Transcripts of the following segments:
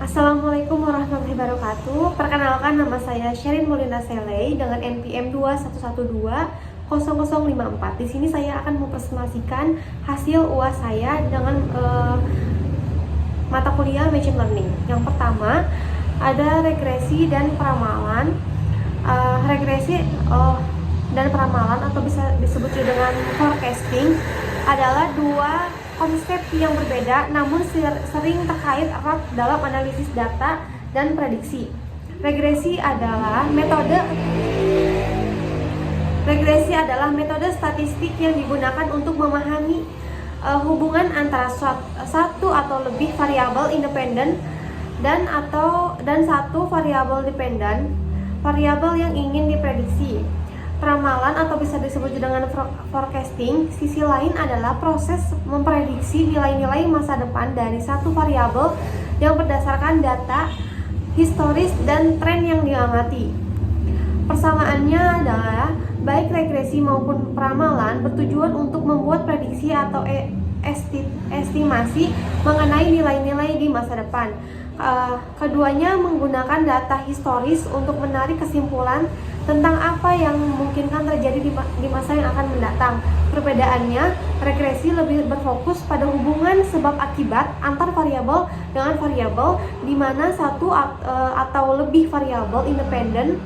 Assalamualaikum warahmatullahi wabarakatuh. Perkenalkan, nama saya Sherin Molina Selei dengan NPM 21120054. Di sini saya akan mempresentasikan hasil UAS saya dengan mata kuliah Machine Learning. Yang pertama ada regresi dan peramalan. Regresi dan peramalan atau bisa disebut juga dengan forecasting adalah dua konsep yang berbeda namun sering terkait erat dalam analisis data dan prediksi. Regresi adalah metode statistik yang digunakan untuk memahami hubungan antara satu atau lebih variabel independen dan satu variabel dependen, variabel yang ingin diprediksi. Peramalan atau bisa disebut dengan forecasting, sisi lain adalah proses memprediksi nilai-nilai masa depan dari satu variabel yang berdasarkan data historis dan tren yang diamati. Persamaannya adalah baik regresi maupun peramalan bertujuan untuk membuat prediksi atau estimasi mengenai nilai-nilai di masa depan. Keduanya menggunakan data historis untuk menarik kesimpulan tentang apa yang memungkinkan terjadi di masa yang akan mendatang. Perbedaannya, regresi lebih berfokus pada hubungan sebab akibat antar variabel dengan variabel, di mana satu atau lebih variabel independen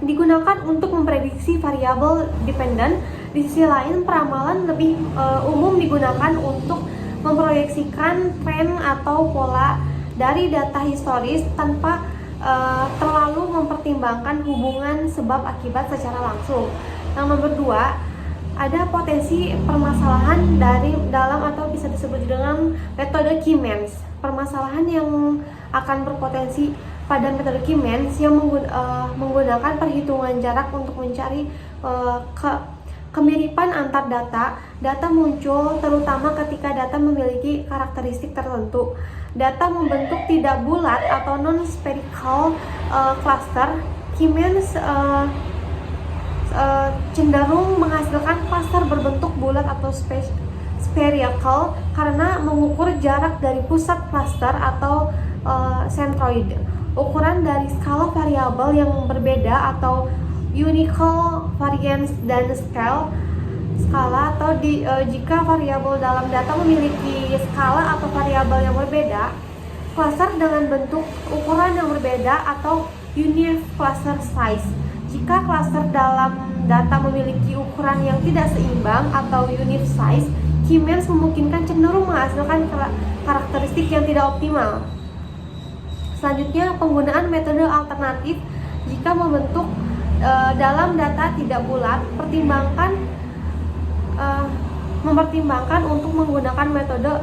digunakan untuk memprediksi variabel dependen. Di sisi lain, peramalan lebih umum digunakan untuk memproyeksikan tren atau pola dari data historis tanpa terlalu mempertimbangkan hubungan sebab akibat secara langsung. Yang nomor 2, ada potensi permasalahan dalam atau bisa disebut dengan metode Key-Means. Permasalahan yang akan berpotensi pada metode Key-Means yang menggunakan perhitungan jarak untuk mencari kemiripan antar data. Data muncul terutama ketika data memiliki karakteristik tertentu. Data membentuk tidak bulat atau non-spherical cluster. Key-Means cenderung menghasilkan cluster berbentuk bulat atau spherical karena mengukur jarak dari pusat cluster atau centroid. Ukuran dari skala variabel yang berbeda atau unique variance dan skala atau jika variabel dalam data memiliki skala atau variabel yang berbeda, cluster dengan bentuk ukuran yang berbeda atau unique cluster size. Jika cluster dalam data memiliki ukuran yang tidak seimbang atau unique size, Key-Means memungkinkan cenderung menghasilkan karakteristik yang tidak optimal. Selanjutnya, penggunaan metode alternatif jika membentuk dalam data tidak bulat, mempertimbangkan untuk menggunakan metode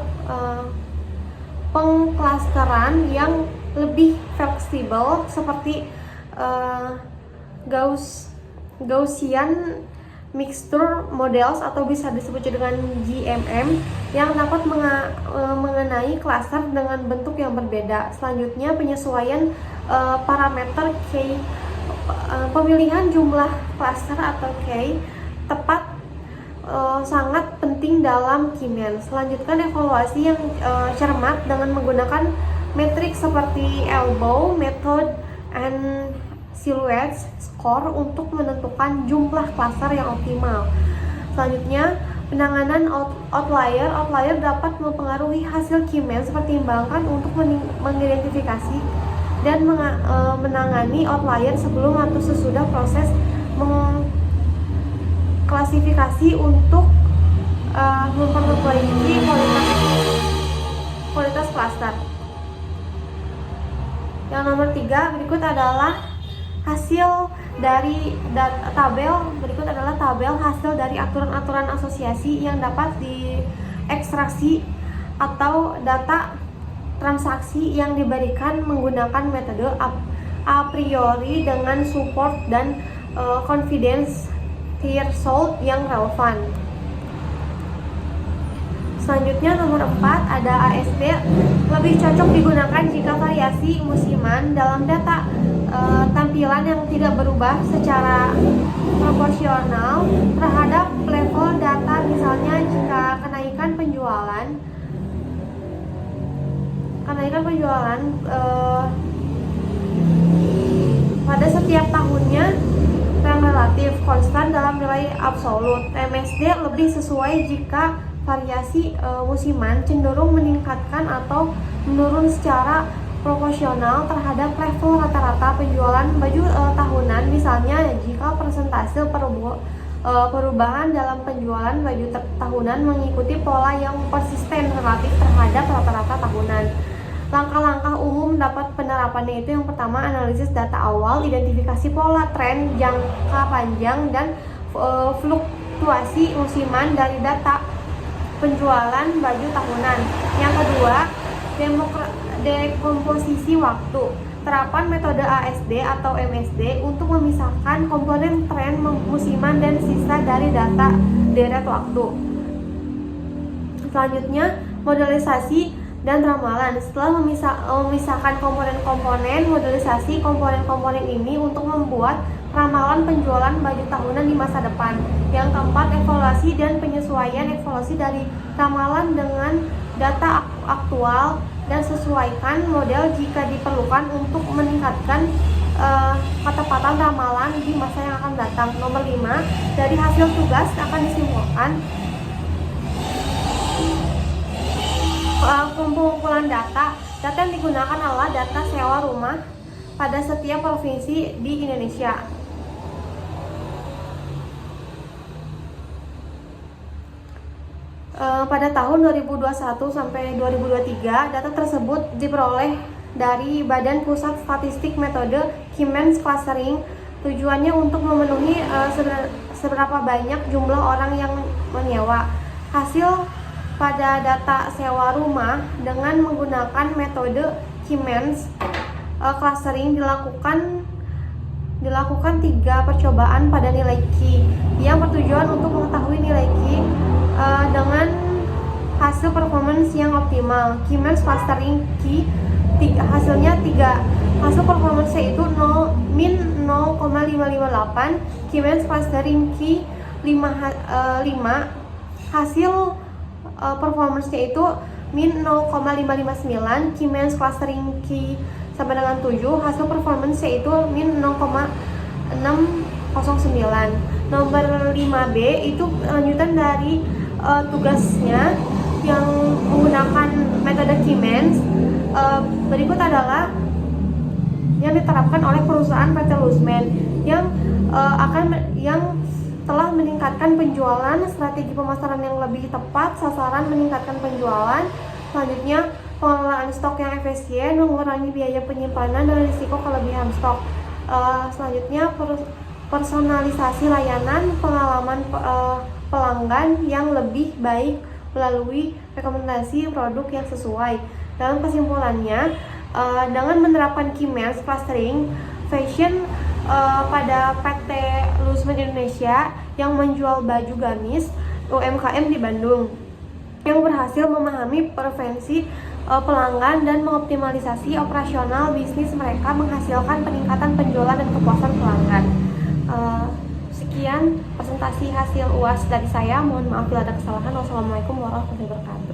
pengklasteran yang lebih fleksibel seperti Gaussian Mixture Models atau bisa disebut dengan GMM yang dapat mengenai klaster dengan bentuk yang berbeda. Selanjutnya, penyesuaian parameter K. Pemilihan jumlah klaster atau K tepat sangat penting dalam Key-Means. Selanjutnya, evaluasi yang cermat dengan menggunakan metrik seperti elbow method and silhouette score untuk menentukan jumlah klaster yang optimal. Selanjutnya, penanganan outlier. Outlier dapat mempengaruhi hasil Key-Means. Pertimbangkan untuk mengidentifikasi dan menangani outlier sebelum atau sesudah proses mengklasifikasi untuk memperbaiki kualitas cluster. Yang nomor 3 berikut adalah hasil dari tabel hasil dari aturan-aturan asosiasi yang dapat diekstraksi atau data transaksi yang diberikan menggunakan metode a priori dengan support dan confidence threshold yang relevan. Selanjutnya, nomor 4 ada AST. Lebih cocok digunakan jika variasi musiman dalam data tampilan yang tidak berubah secara proporsional terhadap level data. Misalnya, jika kenaikan penjualan kenaikan penjualan pada setiap tahunnya yang relatif konstan dalam nilai absolut. MSD lebih sesuai jika variasi musiman cenderung meningkatkan atau menurun secara proporsional terhadap level rata-rata penjualan baju tahunan. Misalnya, jika persentase perubahan dalam penjualan baju tahunan mengikuti pola yang persisten relatif terhadap rata-rata tahunan. Langkah-langkah umum dapat penerapannya itu yang pertama, analisis data awal, identifikasi pola tren jangka panjang dan fluktuasi musiman dari data penjualan baju tahunan. Yang kedua, dekomposisi waktu. Terapan metode ASD atau MSD untuk memisahkan komponen tren musiman dan sisa dari data deret waktu. Selanjutnya, modelisasi dan ramalan. Setelah memisahkan komponen-komponen, modelisasi komponen-komponen ini untuk membuat ramalan penjualan baju tahunan di masa depan. Yang keempat, evaluasi dan penyesuaian. Evaluasi dari ramalan dengan data aktual dan sesuaikan model jika diperlukan untuk meningkatkan ketepatan ramalan di masa yang akan datang. Nomor 5, dari hasil tugas akan disimpulkan pengumpulan data. Data yang digunakan adalah data sewa rumah pada setiap provinsi di Indonesia. Pada tahun 2021 sampai 2023, data tersebut diperoleh dari Badan Pusat Statistik metode Kimens Clustering. Tujuannya untuk memenuhi seberapa banyak jumlah orang yang menyewa. Hasil pada data sewa rumah dengan menggunakan metode Kimens Clustering dilakukan 3 percobaan pada nilai Q yang bertujuan untuk mengetahui nilai Q dengan hasil performance yang optimal. Kimens Clustering Q hasilnya 3. Hasil performance itu min 0,558. Kimens Clustering Q 5. Hasil performance-nya itu min 0,559. Kimens Clustering Q sampai dengan 7, hasil performance-nya itu min 0,609. Nomor 5B itu lanjutan dari tugasnya yang menggunakan metode Kimens. Berikut adalah yang diterapkan oleh perusahaan PT Lusman yang telah meningkatkan penjualan, strategi pemasaran yang lebih tepat, sasaran meningkatkan penjualan. Selanjutnya, pengelolaan stok yang efisien, mengurangi biaya penyimpanan dan risiko kelebihan stok. Selanjutnya, personalisasi layanan, pengalaman pelanggan yang lebih baik melalui rekomendasi produk yang sesuai. Dalam kesimpulannya, dengan menerapkan Kimens Clustering, fashion pada PT Lusman Indonesia yang menjual baju gamis UMKM di Bandung yang berhasil memahami preferensi pelanggan dan mengoptimalisasi operasional bisnis mereka menghasilkan peningkatan penjualan dan kepuasan pelanggan. Sekian presentasi hasil UAS dari saya. Mohon maaf bila ada kesalahan. Wassalamualaikum warahmatullahi wabarakatuh.